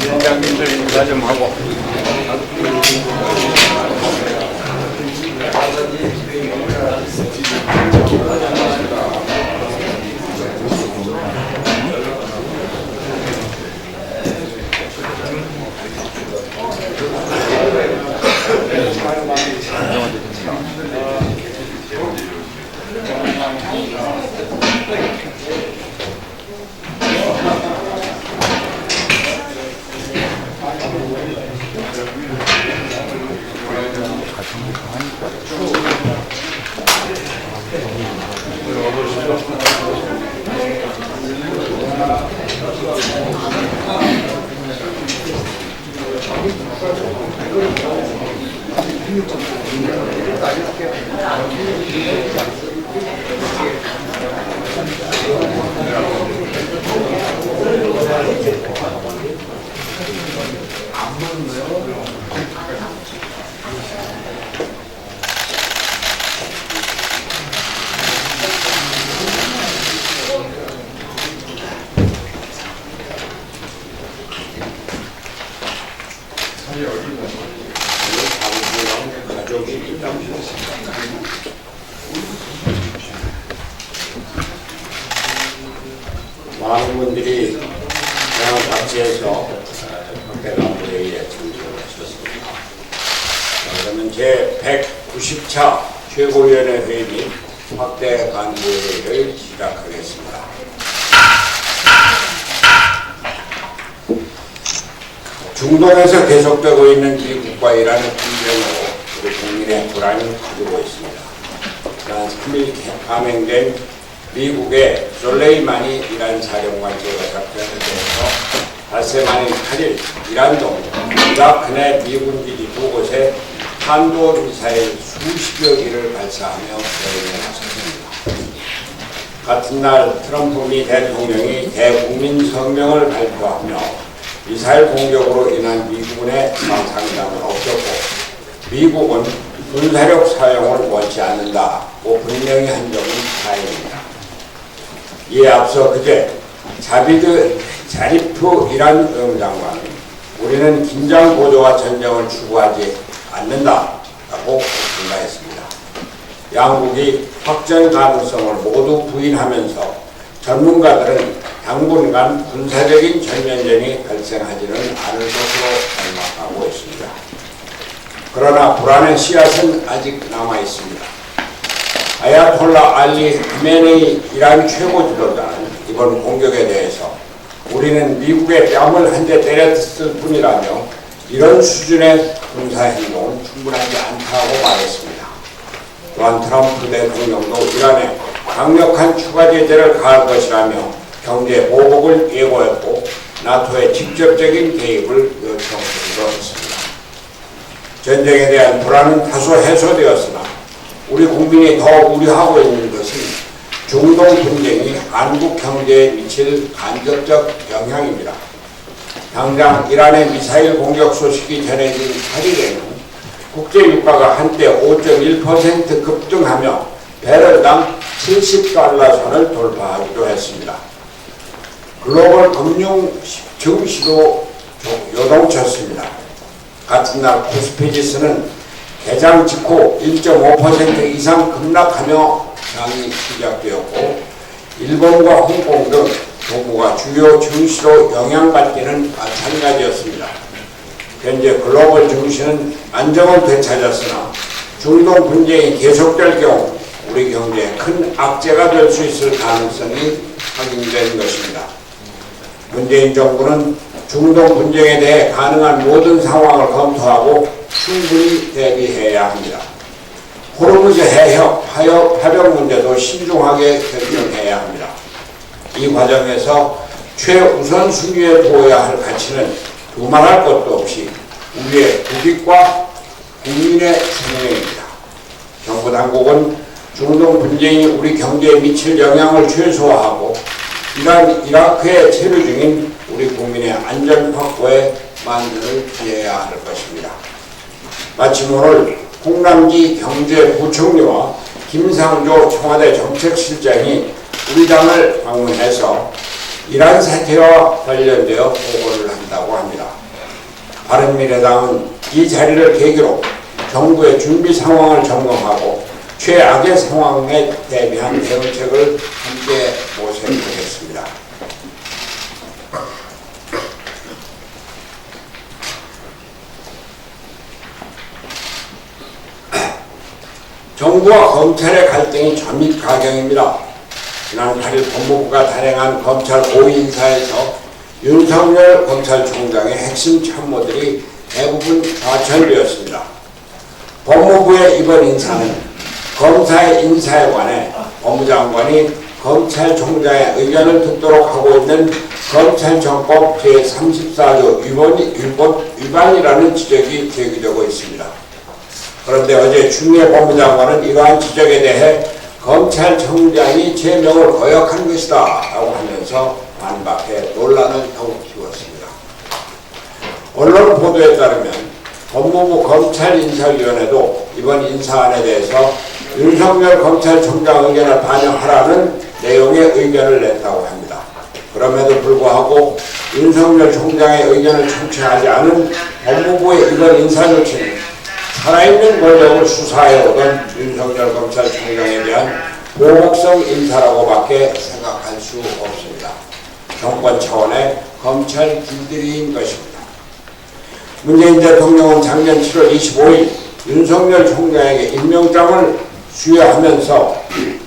위원장님들 인사 좀 하고. 많은 분들이 그냥 각지에서 박대나무회의에 참석하셨습니다. 그러면 제190차 최고위원회 회의 및 확대 간부회의를 시작하겠습니다. 중동에서 계속되고 있는 미국과 이란의 분쟁으로 우리 국민의 불안이 커지고 있습니다. 지난 3일 감행된 미국의 솔레이마니 이란 사령관 제거 작전에 대해서 닷새 만인 8일 이란도 이라크 내 미군 기지 두 곳에 탄도미사일 수십여 기를 발사하며 대응에 나섰습니다. 같은 날 트럼프 미 대통령이 대국민 성명을 발표하며 미사일 공격으로 인한 미군의 상상담을 없었고 미국은 군사력 사용을 원치 않는다고 분명히 한 점은 다행입니다. 이에 앞서 그제 자비드 자리프 이란 외무장관은 우리는 긴장 고조와 전쟁을 추구하지 않는다라고 분가했습니다. 양국이 확전 가능성을 모두 부인하면서 전문가들은 당분간 군사적인 전면전이 발생하지는 않을 것으로 전망하고 있습니다. 그러나 불안의 씨앗은 아직 남아 있습니다. 아야톨라 알리 하메네이 이란 최고 지도자는 이번 공격에 대해서 우리는 미국의 뺨을 한 대 때렸을 뿐이라며 이런 수준의 군사 행동은 충분하지 않다고 말했습니다. 또한 트럼프 대통령도 이란에 강력한 추가 제재를 가할 것이라며 경제 보복을 예고했고 나토의 직접적인 개입을 요청하기도 했습니다. 전쟁에 대한 불안은 다소 해소되었으나 우리 국민이 더 우려하고 있는 것은 중동 분쟁이 한국 경제에 미칠 간접적 영향입니다. 당장 이란의 미사일 공격 소식이 전해진 8일에는 국제 유가가 한때 5.1% 급등하며 배럴당 70달러 선을 돌파하기도 했습니다. 글로벌 금융 증시도 요동쳤습니다. 같은 날 코스피지수는 개장 직후 1.5% 이상 급락하며 장이 시작되었고 일본과 홍콩 등 동구가 주요 증시로 영향받기는 마찬가지였습니다. 현재 글로벌 증시는 안정을 되찾았으나 중동 분쟁이 계속될 경우 우리 경제에 큰 악재가 될 수 있을 가능성이 확인된 것입니다. 문재인 정부는 중동 분쟁에 대해 가능한 모든 상황을 검토하고 충분히 대비해야 합니다. 호르무즈 해협 파병 문제도 신중하게 결정해야 합니다. 이 과정에서 최우선 순위에 두어야 할 가치는 두말할 것도 없이 우리의 국익과 국민의 생명입니다. 정부 당국은 중동 분쟁이 우리 경제에 미칠 영향을 최소화하고 이라크에 체류 중인 우리 국민의 안전 확보에 만전을 기해야 할 것입니다. 마침 오늘 홍남기 경제부총리와 김상조 청와대 정책실장이 우리 당을 방문해서 이러한 사태와 관련되어 보고를 한다고 합니다. 바른미래당은 이 자리를 계기로 정부의 준비 상황을 점검하고 최악의 상황에 대비한 대응책을 함께 모색하겠습니다. 정부와 검찰의 갈등이 점입가경입니다. 지난 8일 법무부가 단행한 검찰 5인사에서 윤석열 검찰총장의 핵심 참모들이 대부분 좌천되었습니다. 법무부의 이번 인사는 검사의 인사에 관해 법무장관이 검찰총장의 의견을 듣도록 하고 있는 검찰청법 제34조 위반이라는 지적이 제기되고 있습니다. 그런데 어제 추미애 법무장관은 이러한 지적에 대해 검찰총장이 제명을 거역한 것이다 라고 하면서 반박해 논란을 더욱 키웠습니다. 언론 보도에 따르면 법무부 검찰인사위원회도 이번 인사안에 대해서 윤석열 검찰총장 의견을 반영하라는 내용의 의견을 냈다고 합니다. 그럼에도 불구하고 윤석열 총장의 의견을 청취하지 않은 법무부의 이번 인사 조치는 살아있는 권력을 수사해오던 윤석열 검찰총장에 대한 보복성 인사라고밖에 생각할 수 없습니다. 정권 차원의 검찰 길들이인 것입니다. 문재인 대통령은 작년 7월 25일 윤석열 총장에게 임명장을 수여하면서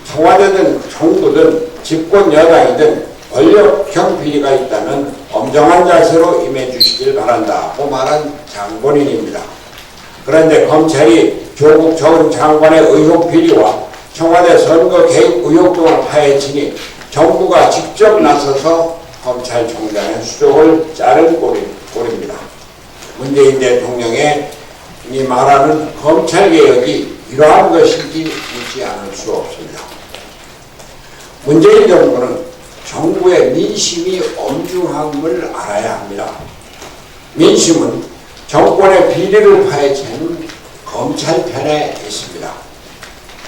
청와대든 정부든 집권 여당이든 권력형 비리가 있다면 엄정한 자세로 임해주시길 바란다고 말한 장본인입니다. 그런데 검찰이 조국 전 장관의 의혹 비리와 청와대 선거 개입 의혹 등을 파헤치니 정부가 직접 나서서 검찰총장의 수족을 자른 꼴입니다. 문재인 대통령이 말하는 검찰개혁이 이러한 것인지 묻지 않을 수 없습니다. 문재인 정부는 정부의 민심이 엄중함을 알아야 합니다. 민심은 정권의 비리를 파헤치는 검찰 편에 있습니다.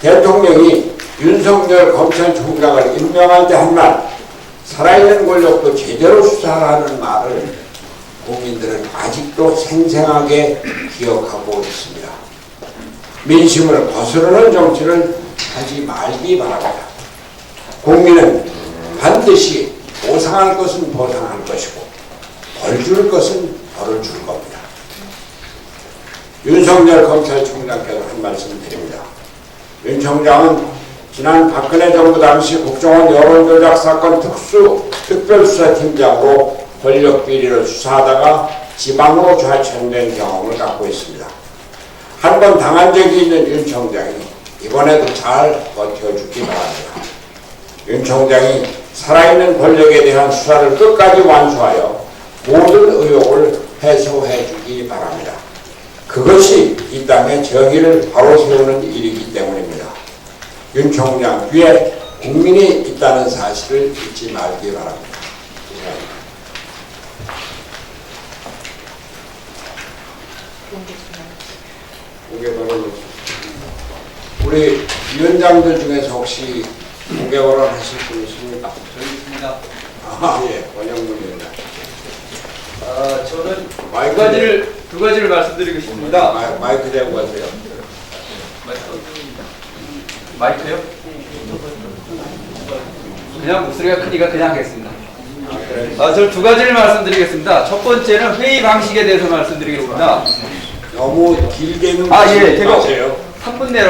대통령이 윤석열 검찰총장을 임명할 때 한 말, 살아있는 권력도 제대로 수사하라는 말을 국민들은 아직도 생생하게 기억하고 있습니다. 민심을 거스르는 정치를 하지 말기 바랍니다. 국민은 반드시 보상할 것은 보상할 것이고 벌 줄 것은 벌을 줄 겁니다. 윤석열 검찰총장께도 한 말씀 드립니다. 윤 총장은 지난 박근혜 정부 당시 국정원 여론조작 사건 특별수사팀장으로 권력비리를 수사하다가 지방으로 좌천된 경험을 갖고 있습니다. 한 번 당한 적이 있는 윤 총장이 이번에도 잘 버텨주기 바랍니다. 윤 총장이 살아있는 권력에 대한 수사를 끝까지 완수하여 모든 의혹을 해소해 주기 바랍니다. 그것이 이 땅의 정의를 바로 세우는 일이기 때문입니다. 윤 총장 뒤에 국민이 있다는 사실을 잊지 말기 바랍니다. 우리 위원장들 중에서 혹시 공개발언 하실 분 있습니까? 저희 있습니다. 예, 원영문 위원장. 저는 두 가지를 말씀드리고 싶습니다. 마이크 대고 하세요. 마이크요? 그냥 목소리가 크니까 그냥 하겠습니다. 저는 두 가지를 말씀드리겠습니다. 첫 번째는 회의 방식에 대해서 말씀드리겠습니다. 너무 길게는 예, 제가 마세요. 3분 내로